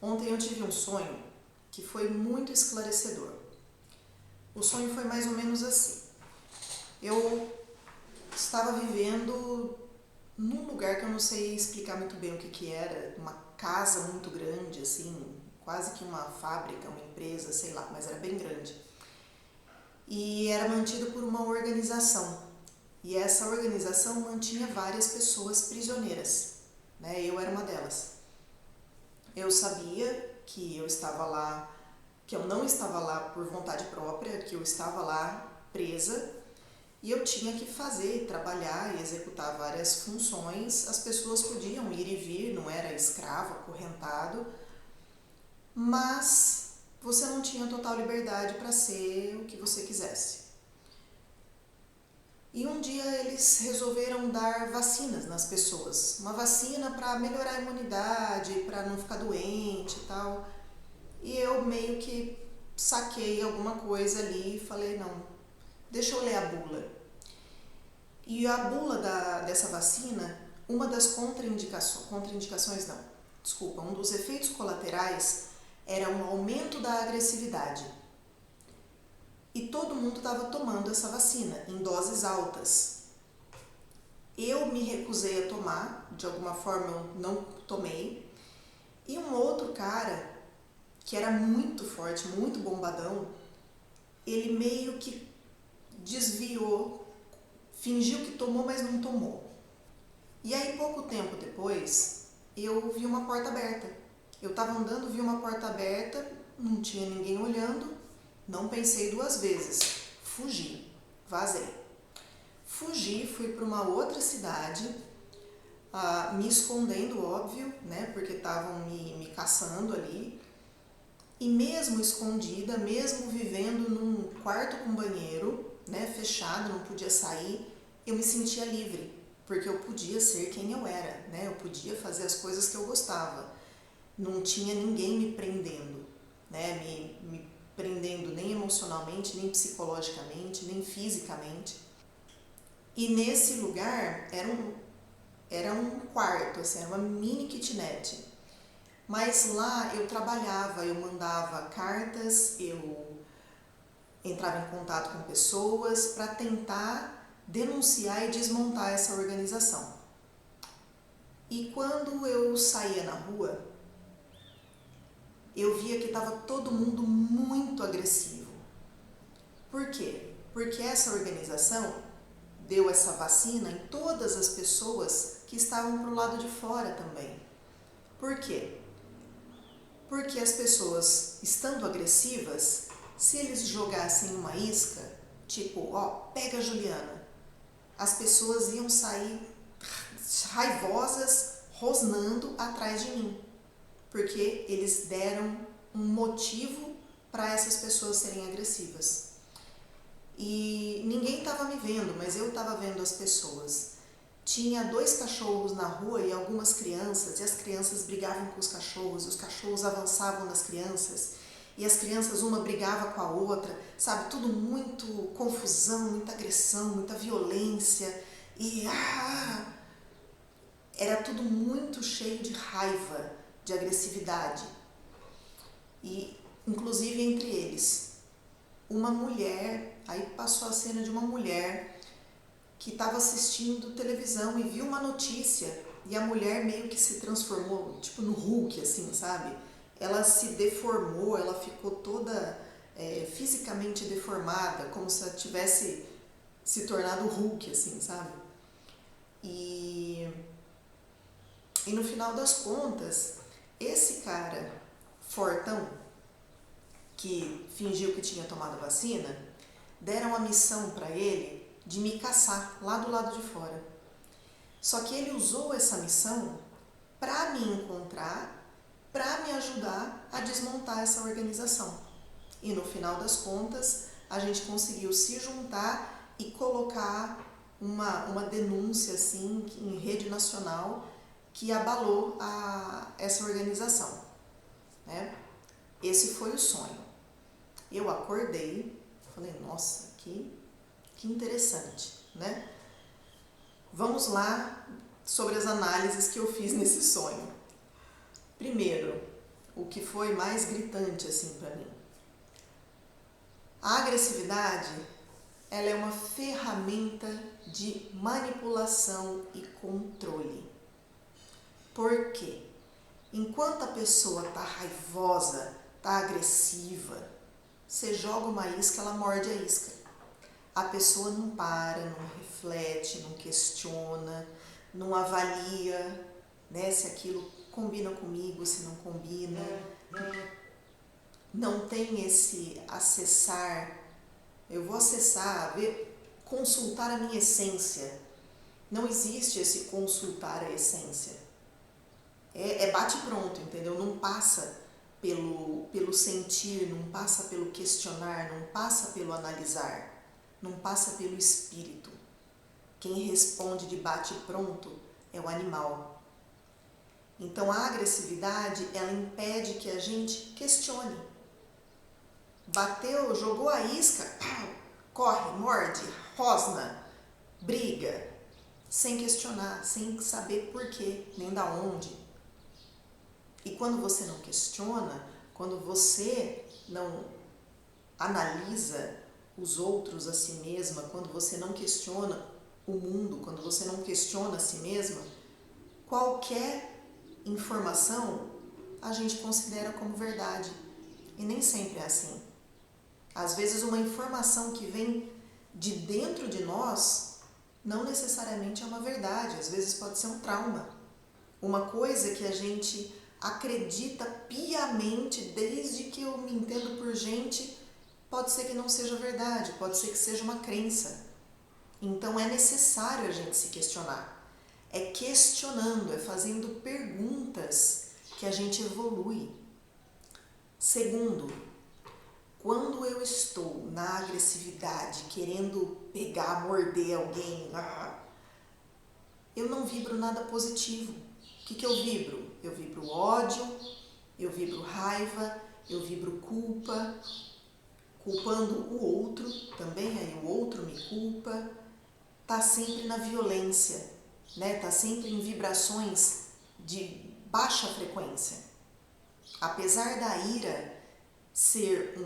Ontem eu tive um sonho que foi muito esclarecedor. O sonho foi mais ou menos assim. Eu estava vivendo num lugar que eu não sei explicar muito bem o que era, uma casa muito grande, assim, quase que uma fábrica, uma empresa, sei lá, mas era bem grande. E era mantido por uma organização. E essa organização mantinha várias pessoas prisioneiras, né? Eu era uma delas. Eu sabia que eu estava lá, que eu não estava lá por vontade própria, que eu estava lá presa e eu tinha que fazer, trabalhar e executar várias funções. As pessoas podiam ir e vir, não era escravo, acorrentado, mas você não tinha total liberdade para ser o que você quisesse. E um dia eles resolveram dar vacinas nas pessoas. Uma vacina para melhorar a imunidade, para não ficar doente e tal. E eu meio que saquei alguma coisa ali e falei, não, deixa eu ler a bula. E a bula dessa vacina, uma das um dos efeitos colaterais era um aumento da agressividade. E todo mundo estava tomando essa vacina em doses altas. Eu me recusei a tomar, de alguma forma eu não tomei. E um outro cara, que era muito forte, muito bombadão, ele meio que desviou, fingiu que tomou, mas não tomou. E aí, pouco tempo depois, eu vi uma porta aberta. Eu estava andando, vi uma porta aberta, não tinha ninguém olhando, não pensei duas vezes, fugi, vazei. Fugi, fui para uma outra cidade, me escondendo, óbvio, né, porque estavam me caçando ali. E mesmo escondida, mesmo vivendo num quarto com banheiro, né, fechado, não podia sair, eu me sentia livre, porque eu podia ser quem eu era, né, eu podia fazer as coisas que eu gostava. Não tinha ninguém me prendendo, né, me prendendo nem emocionalmente, nem psicologicamente, nem fisicamente. E nesse lugar era um quarto, assim, era uma mini kitnet. Mas lá eu trabalhava, eu mandava cartas, eu entrava em contato com pessoas para tentar denunciar e desmontar essa organização. E quando eu saía na rua, eu via que estava todo mundo muito agressivo. Por quê? Porque essa organização deu essa vacina em todas as pessoas que estavam para o lado de fora também. Por quê? Porque as pessoas, estando agressivas, se eles jogassem uma isca, tipo, ó, pega a Juliana, as pessoas iam sair raivosas, rosnando atrás de mim. Porque eles deram um motivo para essas pessoas serem agressivas. E ninguém estava me vendo, mas eu estava vendo as pessoas. Tinha 2 cachorros na rua e algumas crianças, e as crianças brigavam com os cachorros avançavam nas crianças, e as crianças uma brigava com a outra, sabe, tudo muito confusão, muita agressão, muita violência, e era tudo muito cheio de raiva, de agressividade. E inclusive entre eles, uma mulher, aí passou a cena de uma mulher que estava assistindo televisão e viu uma notícia e a mulher meio que se transformou, tipo no Hulk, assim, sabe? Ela se deformou, ela ficou toda fisicamente deformada, como se ela tivesse se tornado Hulk, assim, sabe? E no final das contas, esse cara fortão, que fingiu que tinha tomado vacina, deram a missão para ele de me caçar lá do lado de fora. Só que ele usou essa missão para me encontrar, para me ajudar a desmontar essa organização. E no final das contas, a gente conseguiu se juntar e colocar uma denúncia assim, em rede nacional que abalou essa organização, né? Esse foi o sonho. Eu acordei, falei, nossa, que interessante, né? Vamos lá sobre as análises que eu fiz nesse sonho. Primeiro, o que foi mais gritante assim para mim. A agressividade, ela é uma ferramenta de manipulação e controle. Por quê? Enquanto a pessoa está raivosa, está agressiva, você joga uma isca, ela morde a isca. A pessoa não para, não reflete, não questiona, não avalia, né, se aquilo combina comigo, se não combina. Não tem esse acessar, eu vou acessar, ver, consultar a minha essência. Não existe esse consultar a essência. É bate pronto, entendeu? Não passa pelo sentir, não passa pelo questionar, não passa pelo analisar, não passa pelo espírito. Quem responde de bate pronto é o animal. Então a agressividade, ela impede que a gente questione. Bateu, jogou a isca, corre, morde, rosna, briga, sem questionar, sem saber por quê, nem da onde. E quando você não questiona, quando você não analisa os outros a si mesma, quando você não questiona o mundo, quando você não questiona a si mesma, qualquer informação a gente considera como verdade. E nem sempre é assim. Às vezes uma informação que vem de dentro de nós não necessariamente é uma verdade, às vezes pode ser um trauma. Uma coisa que a gente acredita piamente desde que eu me entendo por gente, pode ser que não seja verdade, pode ser que seja uma crença. Então é necessário a gente se questionar. É questionando, é fazendo perguntas que a gente evolui. Segundo, quando eu estou na agressividade, querendo pegar, morder alguém, eu não vibro nada positivo. O que eu vibro? Eu vibro ódio, eu vibro raiva, eu vibro culpa, culpando o outro, também aí o outro me culpa, tá sempre na violência, né? Tá sempre em vibrações de baixa frequência. Apesar da ira ser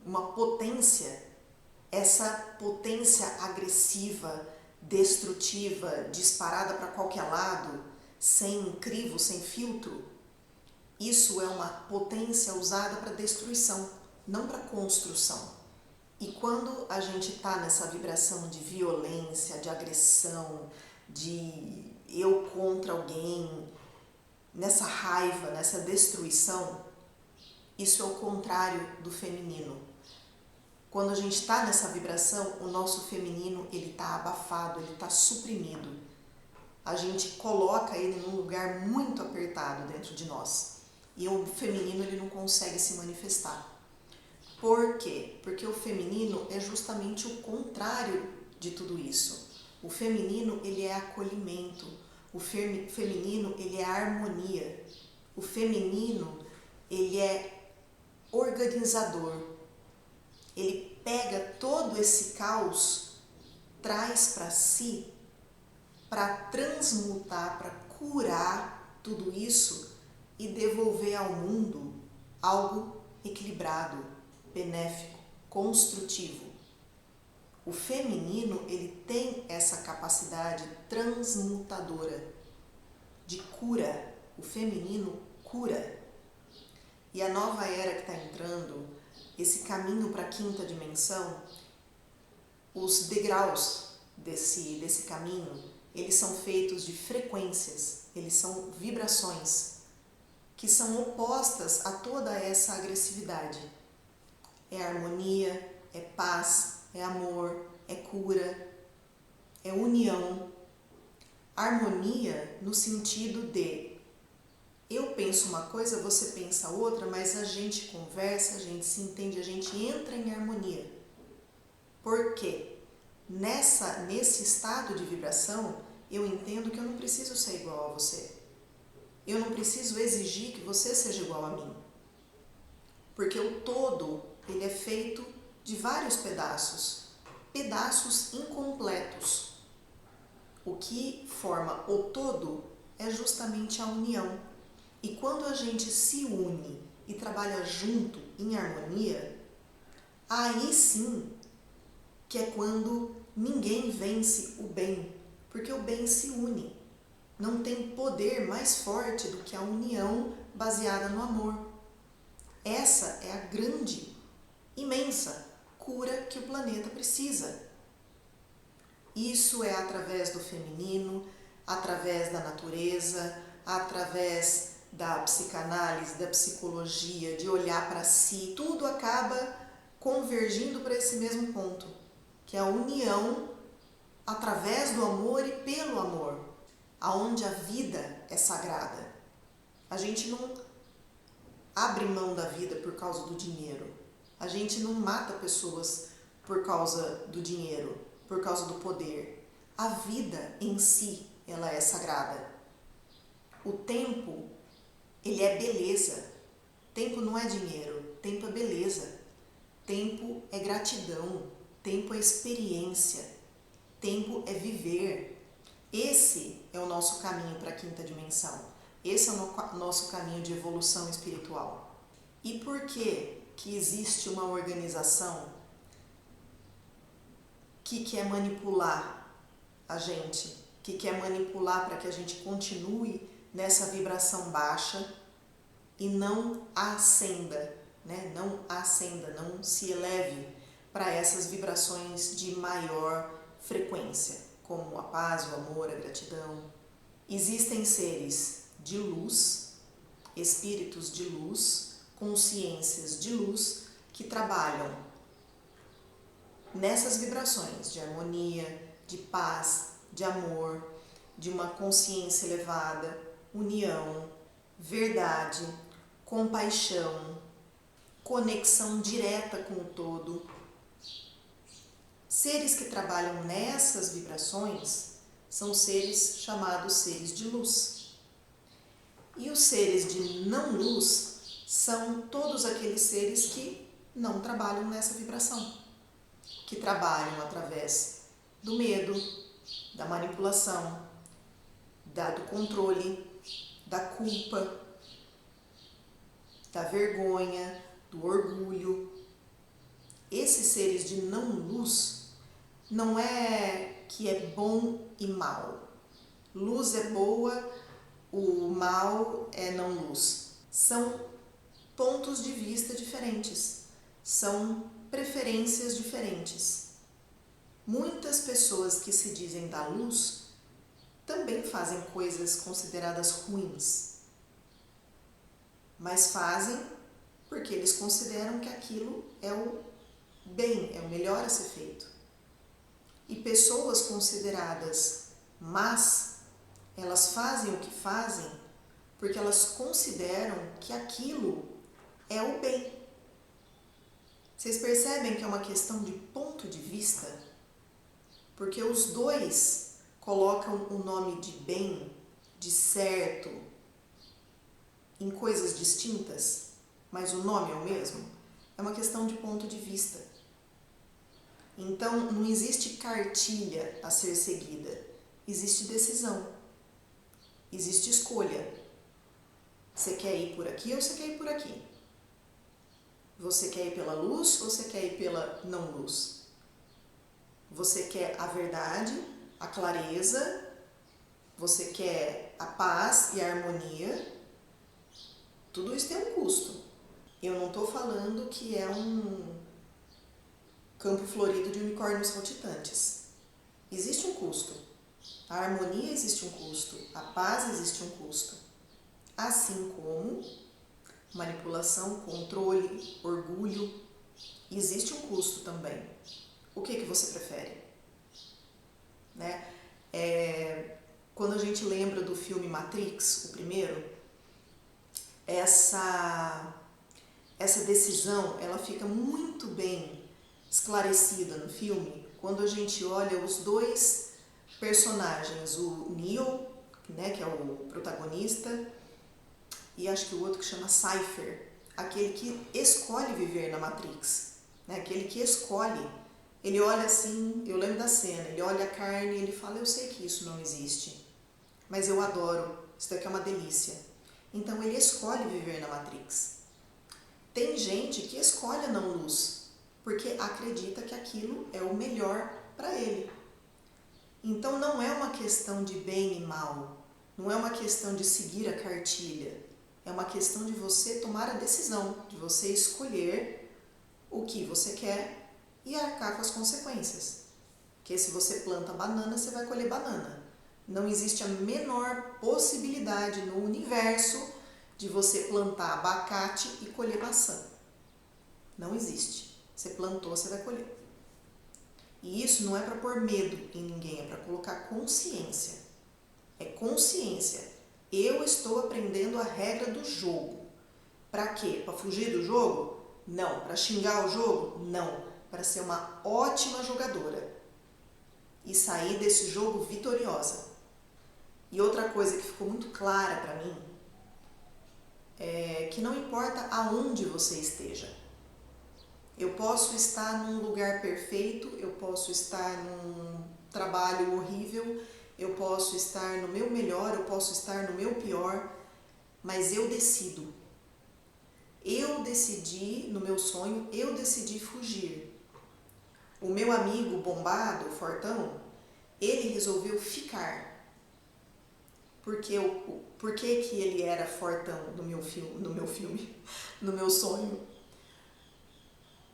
uma potência, essa potência agressiva, destrutiva, disparada para qualquer lado, sem crivo, sem filtro, isso é uma potência usada para destruição, não para construção. E quando a gente está nessa vibração de violência, de agressão, de eu contra alguém, nessa raiva, nessa destruição, isso é o contrário do feminino. Quando a gente está nessa vibração, o nosso feminino ele está abafado, ele está suprimido. A gente coloca ele num lugar muito apertado dentro de nós. E o feminino ele não consegue se manifestar. Por quê? Porque o feminino é justamente o contrário de tudo isso. O feminino ele é acolhimento. O feminino ele é harmonia. O feminino ele é organizador. Ele pega todo esse caos, traz para si, para transmutar, para curar tudo isso e devolver ao mundo algo equilibrado, benéfico, construtivo. O feminino, ele tem essa capacidade transmutadora de cura. O feminino cura. E a nova era que está entrando, esse caminho para a quinta dimensão, os degraus desse caminho, eles são feitos de frequências, eles são vibrações que são opostas a toda essa agressividade. É harmonia, é paz, é amor, é cura, é união. Harmonia no sentido de eu penso uma coisa, você pensa outra, mas a gente conversa, a gente se entende, a gente entra em harmonia. Por quê? Nesse estado de vibração, eu entendo que eu não preciso ser igual a você. Eu não preciso exigir que você seja igual a mim. Porque o todo, ele é feito de vários pedaços, pedaços incompletos. O que forma o todo é justamente a união. E quando a gente se une e trabalha junto, em harmonia, aí sim que é quando ninguém vence o bem, porque o bem se une. Não tem poder mais forte do que a união baseada no amor. Essa é a grande, imensa cura que o planeta precisa. Isso é através do feminino, através da natureza, através da psicanálise, da psicologia, de olhar para si. Tudo acaba convergindo para esse mesmo ponto, que é a união através do amor e pelo amor, aonde a vida é sagrada. A gente não abre mão da vida por causa do dinheiro. A gente não mata pessoas por causa do dinheiro, por causa do poder. A vida em si, ela é sagrada. O tempo, ele é beleza. Tempo não é dinheiro, tempo é beleza. Tempo é gratidão, tempo é experiência, tempo é viver. Esse é o nosso caminho para a quinta dimensão. Esse é o nosso caminho de evolução espiritual. E por que existe uma organização que quer manipular a gente, que quer manipular para que a gente continue nessa vibração baixa e não ascenda, né? Não se eleve para essas vibrações de maior frequência, como a paz, o amor, a gratidão. Existem seres de luz, espíritos de luz, consciências de luz que trabalham nessas vibrações de harmonia, de paz, de amor, de uma consciência elevada, união, verdade, compaixão, conexão direta com o todo. Seres que trabalham nessas vibrações são seres chamados seres de luz. E os seres de não luz são todos aqueles seres que não trabalham nessa vibração, que trabalham através do medo, da manipulação, do controle, da culpa, da vergonha, do orgulho. Esses seres de não luz não é que é bom e mal. Luz é boa, o mal é não luz. São pontos de vista diferentes, são preferências diferentes. Muitas pessoas que se dizem da luz também fazem coisas consideradas ruins, mas fazem porque eles consideram que aquilo é o bem, é o melhor a ser feito. E pessoas consideradas más, elas fazem o que fazem porque elas consideram que aquilo é o bem. Vocês percebem que é uma questão de ponto de vista? Porque os dois colocam o nome de bem, de certo, em coisas distintas, mas o nome é o mesmo. É uma questão de ponto de vista. Então, não existe cartilha a ser seguida, existe decisão, existe escolha. Você quer ir por aqui ou você quer ir por aqui? Você quer ir pela luz ou você quer ir pela não luz? Você quer a verdade, a clareza, você quer a paz e a harmonia? Tudo isso tem um custo. Eu não estou falando que é um campo florido de unicórnios saltitantes. Existe um custo. A harmonia existe um custo. A paz existe um custo. Assim como manipulação, controle, orgulho, existe um custo também. O que você prefere? Né? Quando a gente lembra do filme Matrix, o primeiro, essa decisão ela fica muito bem esclarecida no filme quando a gente olha os dois personagens, o Neo, né, que é o protagonista, e acho que o outro que chama Cypher, aquele que escolhe viver na Matrix, né, aquele que escolhe. Ele olha assim, eu lembro da cena, ele olha a carne e ele fala, eu sei que isso não existe, mas eu adoro, isso daqui é uma delícia. Então ele escolhe viver na Matrix. Tem gente que escolhe a não-luz, porque acredita que aquilo é o melhor para ele. Então não é uma questão de bem e mal, não é uma questão de seguir a cartilha, é uma questão de você tomar a decisão, de você escolher o que você quer e arcar com as consequências. Porque se você planta banana, você vai colher banana. Não existe a menor possibilidade no universo de você plantar abacate e colher maçã. Não existe. Você plantou, você vai colher. E isso não é para pôr medo em ninguém, é para colocar consciência. É consciência. Eu estou aprendendo a regra do jogo. Para quê? Para fugir do jogo? Não. Para xingar o jogo? Não. Para ser uma ótima jogadora e sair desse jogo vitoriosa. E outra coisa que ficou muito clara para mim é que não importa aonde você esteja. Eu posso estar num lugar perfeito, eu posso estar num trabalho horrível, eu posso estar no meu melhor, eu posso estar no meu pior, mas eu decido. Eu decidi, no meu sonho, eu decidi fugir. O meu amigo bombado, fortão, ele resolveu ficar. Por que que ele era fortão no meu filme, no meu sonho?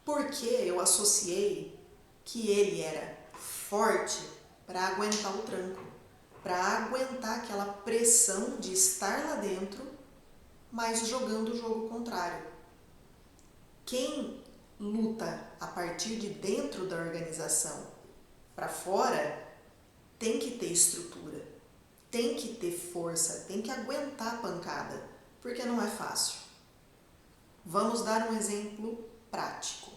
Porque eu associei que ele era forte para aguentar o tranco, para aguentar aquela pressão de estar lá dentro, mas jogando o jogo contrário. Quem luta a partir de dentro da organização para fora tem que ter estrutura, tem que ter força, tem que aguentar a pancada, porque não é fácil. Vamos dar um exemplo prático.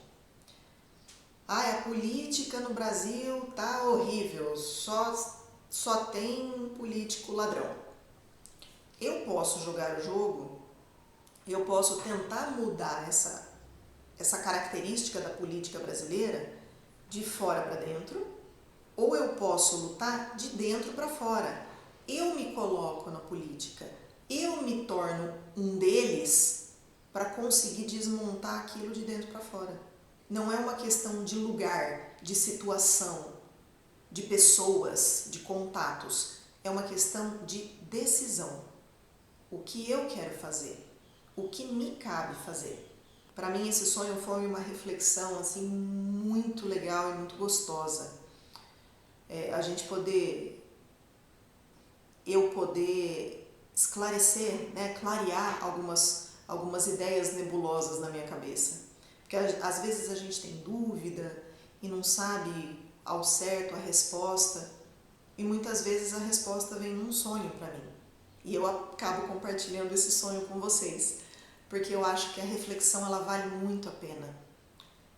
A política no Brasil tá horrível, só tem político ladrão. Eu posso jogar o jogo, eu posso tentar mudar essa característica da política brasileira de fora para dentro, ou eu posso lutar de dentro para fora. Eu me coloco na política, eu me torno um deles para conseguir desmontar aquilo de dentro para fora. Não é uma questão de lugar, de situação, de pessoas, de contatos. É uma questão de decisão. O que eu quero fazer? O que me cabe fazer? Para mim esse sonho foi uma reflexão assim muito legal e muito gostosa. Eu poder esclarecer, clarear algumas ideias nebulosas na minha cabeça. Porque às vezes a gente tem dúvida e não sabe ao certo a resposta, e muitas vezes a resposta vem num sonho para mim. E eu acabo compartilhando esse sonho com vocês, porque eu acho que a reflexão ela vale muito a pena.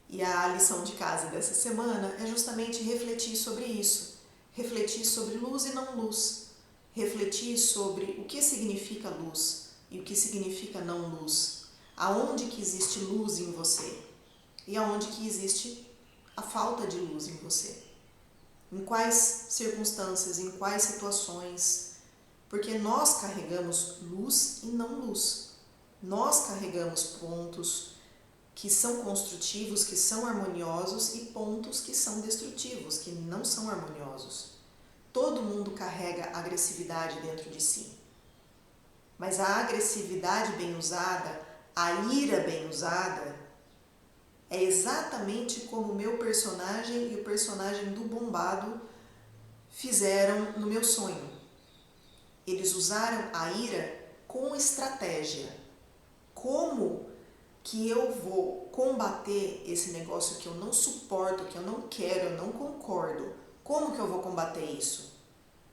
E a lição de casa dessa semana é justamente refletir sobre isso, refletir sobre luz e não luz, refletir sobre o que significa luz e o que significa não luz. Aonde que existe luz em você e aonde que existe a falta de luz em você. Em quais circunstâncias, em quais situações, porque nós carregamos luz e não luz. Nós carregamos pontos que são construtivos, que são harmoniosos e pontos que são destrutivos, que não são harmoniosos. Todo mundo carrega agressividade dentro de si. Mas a agressividade bem usada, a ira bem usada, é exatamente como o meu personagem e o personagem do bombado fizeram no meu sonho. Eles usaram a ira com estratégia. Como que eu vou combater esse negócio que eu não suporto, que eu não quero, eu não concordo? Como que eu vou combater isso?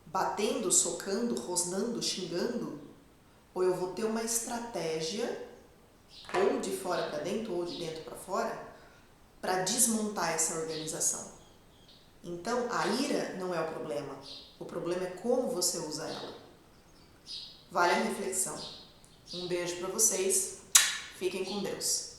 Batendo, socando, rosnando, xingando? Ou eu vou ter uma estratégia, ou de fora para dentro, ou de dentro para fora, para desmontar essa organização? Então, a ira não é o problema é como você usa ela. Vale a reflexão. Um beijo para vocês, fiquem com Deus.